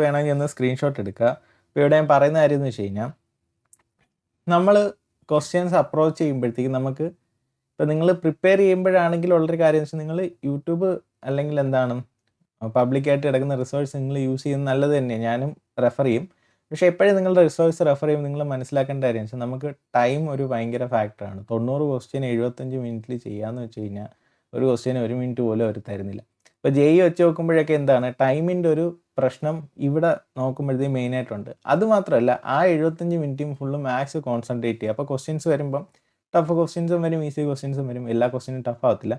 വേണമെങ്കിൽ ഒന്ന് സ്ക്രീൻഷോട്ട് എടുക്കുക. ഇപ്പോൾ ഇവിടെ ഞാൻ പറയുന്ന കാര്യം എന്ന് വെച്ച് കഴിഞ്ഞാൽ, നമ്മൾ ക്വസ്റ്റ്യൻസ് അപ്രോച്ച് ചെയ്യുമ്പോഴത്തേക്കും നമുക്ക് ഇപ്പോൾ നിങ്ങൾ പ്രിപ്പയർ ചെയ്യുമ്പോഴാണെങ്കിൽ ഉള്ളൊരു കാര്യം എന്ന് വെച്ചാൽ നിങ്ങൾ യൂട്യൂബ് അല്ലെങ്കിൽ എന്താണ് പബ്ലിക്കായിട്ട് കിടക്കുന്ന റിസോഴ്സ് നിങ്ങൾ യൂസ് ചെയ്യുന്നത് നല്ലത് തന്നെയാണ്. ഞാനും റെഫർ ചെയ്യും. പക്ഷേ എപ്പോഴും നിങ്ങളുടെ റിസോഴ്സ് റെഫർ ചെയ്യുമ്പോൾ നിങ്ങൾ മനസ്സിലാക്കേണ്ട കാര്യം വെച്ചാൽ നമുക്ക് ടൈം ഒരു ഭയങ്കര ഫാക്ടറാണ്. 90 ക്വസ്റ്റ്യൻ 75 മിനിറ്റിൽ ചെയ്യാമെന്ന് വെച്ച് കഴിഞ്ഞാൽ ഒരു ക്വസ്റ്റ്യന് 1 മിനിറ്റ് പോലും അവർ തരുന്നില്ല. ഇപ്പോൾ ജെഇ വെച്ച് നോക്കുമ്പോഴൊക്കെ എന്താണ് ടൈമിൻ്റെ ഒരു പ്രശ്നം ഇവിടെ നോക്കുമ്പോഴത്തേക്കും മെയിനായിട്ടുണ്ട്. അതുമാത്രമല്ല ആ 75 മിനിറ്റും ഫുള്ള് മാത്സ് കോൺസെൻട്രേറ്റ് ചെയ്യുക. അപ്പോൾ ക്വസ്റ്റ്യൻസ് വരുമ്പം ടഫ് ക്വസ്റ്റ്യൻസും വരും, ഈസി ക്വസ്റ്റ്യൻസും വരും. എല്ലാ ക്വസ്റ്റ്യനും ടഫ് ആവത്തില്ല.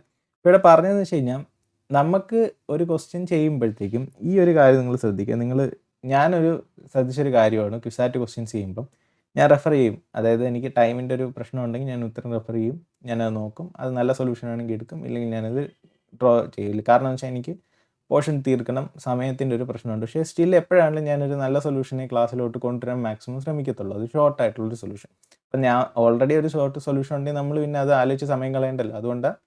ഇവിടെ പറഞ്ഞതെന്ന് വെച്ച് കഴിഞ്ഞാൽ നമുക്ക് ഒരു ക്വസ്റ്റ്യൻ ചെയ്യുമ്പോഴത്തേക്കും ഈ ഒരു കാര്യം നിങ്ങൾ ശ്രദ്ധിക്കുക. ഞാനൊരു ശ്രദ്ധിച്ചൊരു കാര്യമാണ്, ക്വിസാറ്റ് ക്വസ്റ്റ്യൻസ് ചെയ്യുമ്പം ഞാൻ റെഫർ ചെയ്യും. അതായത് എനിക്ക് ടൈമിൻ്റെ ഒരു പ്രശ്നം ഉണ്ടെങ്കിൽ ഞാൻ ഉത്തരം റെഫർ ചെയ്യും, ഞാനത് നോക്കും. അത് നല്ല സൊല്യൂഷൻ ആണെങ്കിൽ എടുക്കും, ഇല്ലെങ്കിൽ ഞാനത് ഡ്രോ ചെയ്യില്ല. കാരണം എന്ന് വെച്ചാൽ എനിക്ക് പോർഷൻ തീർക്കണം, സമയത്തിൻ്റെ ഒരു പ്രശ്നമുണ്ട്. പക്ഷേ സ്റ്റിൽ എപ്പോഴാണെങ്കിലും ഞാനൊരു നല്ല സൊല്യൂഷനെ ക്ലാസ്സിലോട്ട് കൊണ്ടുവരാൻ മാക്സിമം ശ്രമിക്കത്തുള്ളൂ. അത് ഷോർട്ടായിട്ടുള്ളൊരു സൊല്യൂഷൻ. അപ്പം ഞാൻ ഓൾറെഡി ഒരു ഷോർട്ട് സൊല്യൂഷൻ ഉണ്ടെങ്കിൽ നമ്മൾ പിന്നെ അത് ആലോചിച്ച് സമയം കളയണ്ടല്ലോ. അതുകൊണ്ടാണ്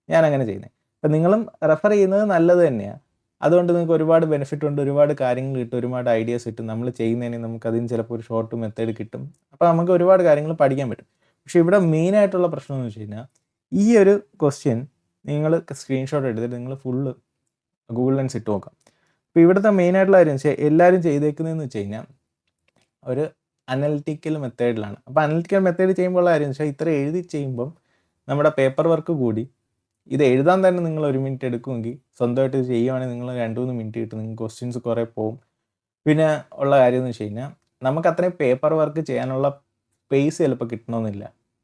ഞാൻ അങ്ങനെ ചെയ്യുന്നത്. അപ്പം നിങ്ങളും റെഫർ ചെയ്യുന്നത് നല്ലത് തന്നെയാണ്. അതുകൊണ്ട് നിങ്ങൾക്ക് ഒരുപാട് ബെനിഫിറ്റ് ഉണ്ട്, ഒരുപാട് കാര്യങ്ങൾ കിട്ടും, ഒരുപാട് ഐഡിയാസ് കിട്ടും. നമ്മൾ ചെയ്യുന്നതിന് നമുക്ക് അതിന് ചിലപ്പോൾ ഒരു ഷോർട്ട് മെത്തേഡ് കിട്ടും. അപ്പോൾ നമുക്ക് ഒരുപാട് കാര്യങ്ങൾ പഠിക്കാൻ പറ്റും. പക്ഷേ ഇവിടെ മെയിനായിട്ടുള്ള പ്രശ്നം എന്ന് വെച്ച് കഴിഞ്ഞാൽ ഈ ഒരു ക്വസ്റ്റ്യൻ നിങ്ങൾ സ്ക്രീൻഷോട്ട് എടുത്തിട്ട് നിങ്ങൾ ഫുള്ള് ഗൂഗിൾ ലെൻസ് ഇട്ട് നോക്കാം. അപ്പോൾ ഇവിടുത്തെ മെയിനായിട്ടുള്ള കാര്യം വെച്ചാൽ എല്ലാവരും ചെയ്തേക്കുന്നതെന്ന് വെച്ച് കഴിഞ്ഞാൽ ഒരു അനലിറ്റിക്കൽ മെത്തേഡിലാണ്. അപ്പോൾ അനലിറ്റിക്കൽ മെത്തേഡ് ചെയ്യുമ്പോൾ ഉള്ള കാര്യം വെച്ചാൽ ഇത്ര എഴുതി ചെയ്യുമ്പം നമ്മുടെ പേപ്പർ വർക്ക് കൂടി ഇത് എഴുതാൻ തന്നെ നിങ്ങൾ 1 മിനിറ്റ് എടുക്കുമെങ്കിൽ സ്വന്തമായിട്ട് ഇത് ചെയ്യുവാണെങ്കിൽ നിങ്ങൾ 2-3 മിനിറ്റ് കിട്ടും. നിങ്ങൾക്ക് ക്വസ്റ്റ്യൻസ് കുറേ പോവും. പിന്നെ ഉള്ള കാര്യം എന്ന് വെച്ച് കഴിഞ്ഞാൽ നമുക്ക് അത്രയും പേപ്പർ വർക്ക് ചെയ്യാനുള്ള സ്പേസ് ചിലപ്പോൾ കിട്ടണമെന്നില്ല,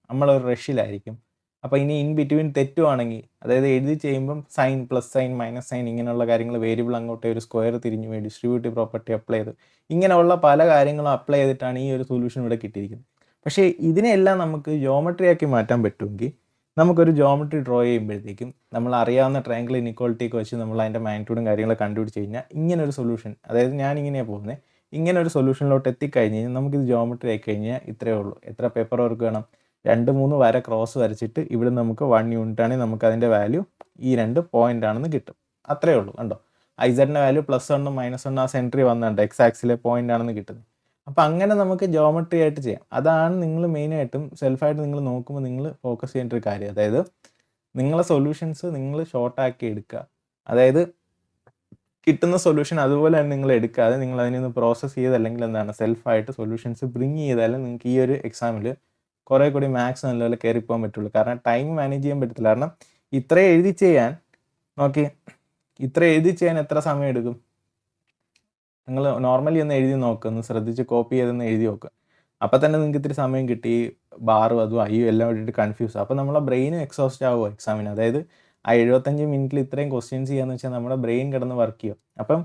നമ്മളൊരു റഷിലായിരിക്കും. അപ്പോൾ ഇനി ഇൻ ബിറ്റ്വീൻ തെറ്റുവാണെങ്കിൽ, അതായത് എഴുതി ചെയ്യുമ്പം sign, plus sign, minus sign, ഇങ്ങനെയുള്ള കാര്യങ്ങൾ, വേരിയബിൾ അങ്ങോട്ടേ ഒരു സ്ക്വയർ തിരിഞ്ഞു പോയി ഡിസ്ട്രിബ്യൂട്ടീവ് പ്രോപ്പർട്ടി അപ്ലൈ ചെയ്ത്, ഇങ്ങനെയുള്ള പല കാര്യങ്ങളും അപ്ലൈ ചെയ്തിട്ടാണ് ഈ ഒരു സൊല്യൂഷൻ ഇവിടെ കിട്ടിയിരിക്കുന്നത്. പക്ഷേ ഇതിനെല്ലാം നമുക്ക് ജോമെട്രി ആക്കി മാറ്റാൻ പറ്റുമെങ്കിൽ നമുക്കൊരു ജോമെട്രി ഡ്രോ ചെയ്യുമ്പോഴത്തേക്കും നമ്മൾ അറിയാവുന്ന ട്രയാങ്കിൾ ഇനിക്വാളിറ്റിയൊക്കെ വെച്ച് നമ്മൾ അതിൻ്റെ മാഗ്നിറ്റ്യൂഡും കാര്യങ്ങളൊക്കെ കണ്ടുപിടിച്ച് കഴിഞ്ഞാൽ ഇങ്ങനൊരു സൊല്യൂഷൻ, അതായത് ഞാൻ ഇങ്ങനെയാണ് പോകുന്നത്, ഇങ്ങനെ ഒരു സൊല്യൂഷനിലോട്ട് എത്തിക്കഴിഞ്ഞ് കഴിഞ്ഞാൽ നമുക്കിത് ജോമെട്രി ആയി കഴിഞ്ഞാൽ ഇത്രയേ ഉള്ളൂ. എത്ര പേപ്പർ വർക്ക് വേണം? 2-3 വര ക്രോസ് വരച്ചിട്ട് ഇവിടെ നമുക്ക് 1 യൂണിറ്റ് ആണെങ്കിൽ നമുക്ക് അതിൻ്റെ വാല്യൂ ഈ 2 പോയിൻ്റ് ആണെന്ന് കിട്ടും. അത്രയേ ഉള്ളൂ. കണ്ടോ, ഐസഡിൻ്റെ വാല്യൂ +1 -1 ആ സെൻട്രി വന്നിട്ടുണ്ട്, എക്സ് ആക്സിലെ പോയിൻ്റ് ആണെന്ന് കിട്ടുന്നത്. അപ്പം അങ്ങനെ നമുക്ക് ജോമെട്രി ആയിട്ട് ചെയ്യാം. അതാണ് നിങ്ങൾ മെയിനായിട്ടും സെൽഫായിട്ട് നിങ്ങൾ നോക്കുമ്പോൾ നിങ്ങൾ ഫോക്കസ് ചെയ്യേണ്ട ഒരു കാര്യം. അതായത് നിങ്ങളെ സൊല്യൂഷൻസ് നിങ്ങൾ ഷോർട്ടാക്കി എടുക്കുക. അതായത് കിട്ടുന്ന സൊല്യൂഷൻ അതുപോലെ തന്നെ നിങ്ങൾ എടുക്കാതെ നിങ്ങൾ അതിൽ നിന്ന് പ്രോസസ്സ് ചെയ്ത് അല്ലെങ്കിൽ എന്താണ് സെൽഫായിട്ട് സൊല്യൂഷൻസ് ബ്രിങ് ചെയ്താലും നിങ്ങൾക്ക് ഈ ഒരു എക്സാമിൽ കുറേ കൂടി മാത്സ് നല്ലപോലെ കയറിപ്പോകാൻ പറ്റുള്ളൂ. കാരണം ടൈം മാനേജ് ചെയ്യാൻ പറ്റത്തില്ല. കാരണം ഇത്ര എഴുതി ചെയ്യാൻ എത്ര സമയം എടുക്കും? നിങ്ങൾ നോർമലി ഒന്ന് എഴുതി നോക്കുക, ഒന്ന് ശ്രദ്ധിച്ച് കോപ്പി ചെയ്തൊന്ന് എഴുതി നോക്കുക. അപ്പം തന്നെ നിങ്ങൾക്ക് ഇത്തിരി സമയം കിട്ടി. ബാറും അതും അയ്യോ എല്ലാം ഇട്ടിട്ട് കൺഫ്യൂസ്. അപ്പോൾ നമ്മളെ ബ്രെയിനും എക്സോസ്റ്റ് ആവുമോ എക്സാമിന്? അതായത് ആ 75 മിനിറ്റിൽ ഇത്രയും ക്വസ്റ്റ്യൻസ് ചെയ്യാന്ന് വെച്ചാൽ നമ്മുടെ ബ്രെയിൻ കിടന്ന് വർക്ക് ചെയ്യും. അപ്പം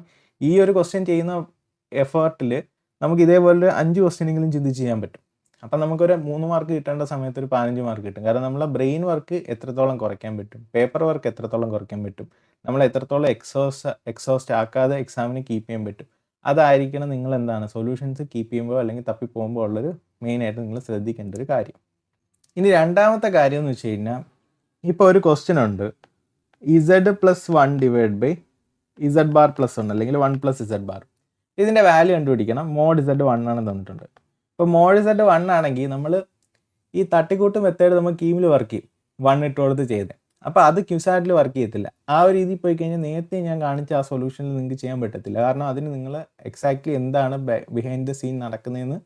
ഈ ഒരു ക്വസ്റ്റ്യൻ ചെയ്യുന്ന എഫേർട്ടിൽ നമുക്ക് ഇതേപോലെ 5 ക്വസ്റ്റ്യനെങ്കിലും ചിന്തിച്ച് ചെയ്യാൻ പറ്റും. അപ്പം നമുക്കൊരു 3 മാർക്ക് കിട്ടേണ്ട സമയത്ത് ഒരു 15 മാർക്ക് കിട്ടും. കാരണം നമ്മളെ ബ്രെയിൻ വർക്ക് എത്രത്തോളം കുറയ്ക്കാൻ പറ്റും, പേപ്പർ വർക്ക് എത്രത്തോളം കുറയ്ക്കാൻ പറ്റും, നമ്മൾ എത്രത്തോളം എക്സോസ്റ്റ് ആക്കാതെ എക്സാമിന് കീപ്പ് ചെയ്യാൻ പറ്റും. അതായിരിക്കണം നിങ്ങൾ എന്താണ് സൊല്യൂഷൻസ് കീപ്പ് ചെയ്യുമ്പോൾ അല്ലെങ്കിൽ തപ്പിപ്പോകുമ്പോൾ ഉള്ളൊരു മെയിനായിട്ട് നിങ്ങൾ ശ്രദ്ധിക്കേണ്ട ഒരു കാര്യം. ഇനി രണ്ടാമത്തെ കാര്യം എന്ന് വെച്ച് കഴിഞ്ഞാൽ, ഇപ്പോൾ ഒരു ക്വസ്റ്റ്യൻ ഉണ്ട്, Z+1 / Z⁻+1 അല്ലെങ്കിൽ 1 + Z⁻. ഇതിൻ്റെ വാല്യൂ കണ്ടുപിടിക്കണം. മോഡ് Z 1 ആണെന്ന് തന്നിട്ടുണ്ട്. ഇപ്പോൾ മോഡ് Z 1 ആണെങ്കിൽ നമ്മൾ ഈ തട്ടിക്കൂട്ട് മെത്തേഡ് നമ്മൾ കീമിൽ വർക്ക് ചെയ്യും, 1 ഇട്ട് കൊടുത്ത് ചെയ്തത്. അപ്പോൾ അത് ക്യുസാറ്റിൽ വർക്ക് ചെയ്യത്തില്ല. ആ ഒരു രീതിയിൽ പോയി കഴിഞ്ഞാൽ നേരത്തെ ഞാൻ കാണിച്ച ആ സൊല്യൂഷനിൽ നിങ്ങൾക്ക് ചെയ്യാൻ പറ്റത്തില്ല. കാരണം അതിന് നിങ്ങൾ എക്സാക്ട്ലി എന്താണ് ബിഹൈൻഡ് ദ സീൻ നടക്കുന്നതെന്ന്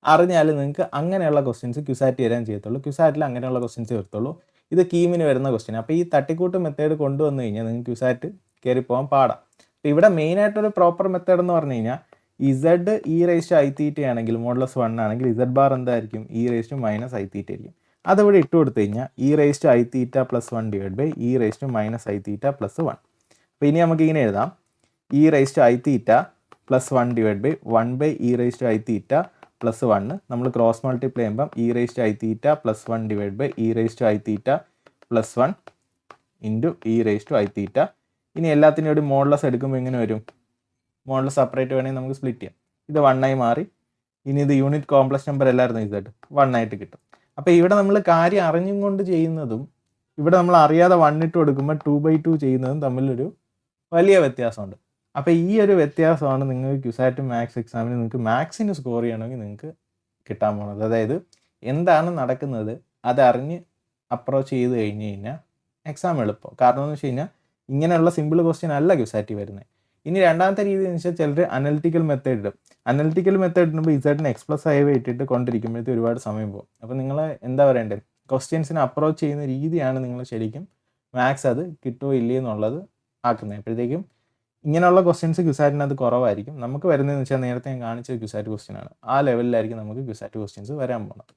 അറിഞ്ഞാൽ നിങ്ങൾക്ക് അങ്ങനെയുള്ള ക്വസ്റ്റ്യൻസ് ക്യുസാറ്റ് തരാൻ ചെയ്യത്തുള്ളൂ. ക്യുസാറ്റിൽ അങ്ങനെയുള്ള ക്വസ്റ്റ്യൻസ് വരത്തുള്ളൂ. ഇത് കീമിന് വരുന്ന ക്വസ്റ്റ്യൻ. അപ്പോൾ ഈ തട്ടിക്കൂട്ട് മെത്തേഡ് കൊണ്ടുവന്നു കഴിഞ്ഞാൽ നിങ്ങൾക്ക് ക്യുസാറ്റ് കയറിപ്പോകാൻ പാടാം. അപ്പോൾ ഇവിടെ മെയിനായിട്ടൊരു പ്രോപ്പർ മെത്തേഡ് എന്ന് പറഞ്ഞു കഴിഞ്ഞാൽ Z ആണെങ്കിൽ മോഡുലസ് 1 ആണെങ്കിൽ Z⁻ എന്തായിരിക്കും? e⁻−i⁻ ആയിരിക്കും. അതിവിടെ ഇട്ട് കൊടുത്തു കഴിഞ്ഞാൽ e⁻i⁻+1 e⁻−i⁻+1. അപ്പോൾ ഇനി നമുക്ക് ഇങ്ങനെ എഴുതാം, e⁻i⁻+1 നമ്മൾ ക്രോസ് മൾട്ടിപ്ലൈ ചെയ്യുമ്പം e⁻i⁻+1 e⁻i⁻+1 ഇനി എല്ലാത്തിനും ഒരു മോഡുലസ് എടുക്കുമ്പോൾ ഇങ്ങനെ വരും. മോഡുലസ് സെപ്പറേറ്റ് വേണമെങ്കിൽ നമുക്ക് സ്പ്ലിറ്റ് ചെയ്യാം. ഇത് 1 ആയി മാറി. ഇനി ഇത് യൂണിറ്റ് കോംപ്ലക്സ് നമ്പർ എല്ലായിരുന്നു Z 1 ആയിട്ട് കിട്ടും. അപ്പോൾ ഇവിടെ നമ്മൾ കാര്യം അറിഞ്ഞും കൊണ്ട് ചെയ്യുന്നതും ഇവിടെ നമ്മൾ അറിയാതെ 1 ഇട്ട് കൊടുക്കുമ്പോൾ 2/2 ചെയ്യുന്നതും തമ്മിലൊരു വലിയ വ്യത്യാസമുണ്ട്. അപ്പോൾ ഈ ഒരു വ്യത്യാസമാണ് നിങ്ങൾക്ക് ക്യുസാറ്റ് മാത്സ് എക്സാമിന് നിങ്ങൾക്ക് മാത്സിന് സ്കോർ ചെയ്യണമെങ്കിൽ നിങ്ങൾക്ക് കിട്ടാൻ പോകുന്നത്. അതായത് എന്താണ് നടക്കുന്നത് അതറിഞ്ഞ് അപ്രോച്ച് ചെയ്ത് കഴിഞ്ഞ് കഴിഞ്ഞാൽ എക്സാം എളുപ്പം. കാരണം എന്ന് വെച്ച് കഴിഞ്ഞാൽ ഇങ്ങനെയുള്ള സിമ്പിൾ ക്വസ്റ്റ്യൻ അല്ല ക്യുസാറ്റ് വരുന്നത്. ഇനി രണ്ടാമത്തെ രീതി എന്ന് വെച്ചാൽ ചിലർ അനലിറ്റിക്കൽ മെത്തേഡ് ഇടും. അനലിറ്റിക്കൽ മെത്തേഡ് ഇടുമ്പോൾ ഇസഡിന് എക്സ്പ്ലസ് ഇട്ടിട്ട് കൊണ്ടിരിക്കുമ്പോഴത്തേക്ക് ഒരുപാട് സമയം പോകും. അപ്പോൾ നിങ്ങൾ എന്താ പറയേണ്ടത്, ക്വസ്റ്റ്യൻസിനെ അപ്രോച്ച് ചെയ്യുന്ന രീതിയാണ് നിങ്ങൾ ശരിക്കും മാത്സ് അത് കിട്ടുമോ ഇല്ലയോ എന്നുള്ളത് ആക്കുന്നത്. അപ്പോഴത്തേക്കും ഇങ്ങനെയുള്ള ക്വസ്റ്റ്യൻസ് ക്യുസാറ്റിനകത്ത് കുറവായിരിക്കും. നമുക്ക് വരുന്നതെന്ന് വെച്ചാൽ നേരത്തെ ഞാൻ കാണിച്ച ക്യുസാറ്റ് ക്വസ്റ്റ്യൻ ആണ്. ആ ലെവലിലായിരിക്കും നമുക്ക് ക്യുസാറ്റ് ക്വസ്റ്റ്യൻസ് വരാൻ പോകുന്നത്.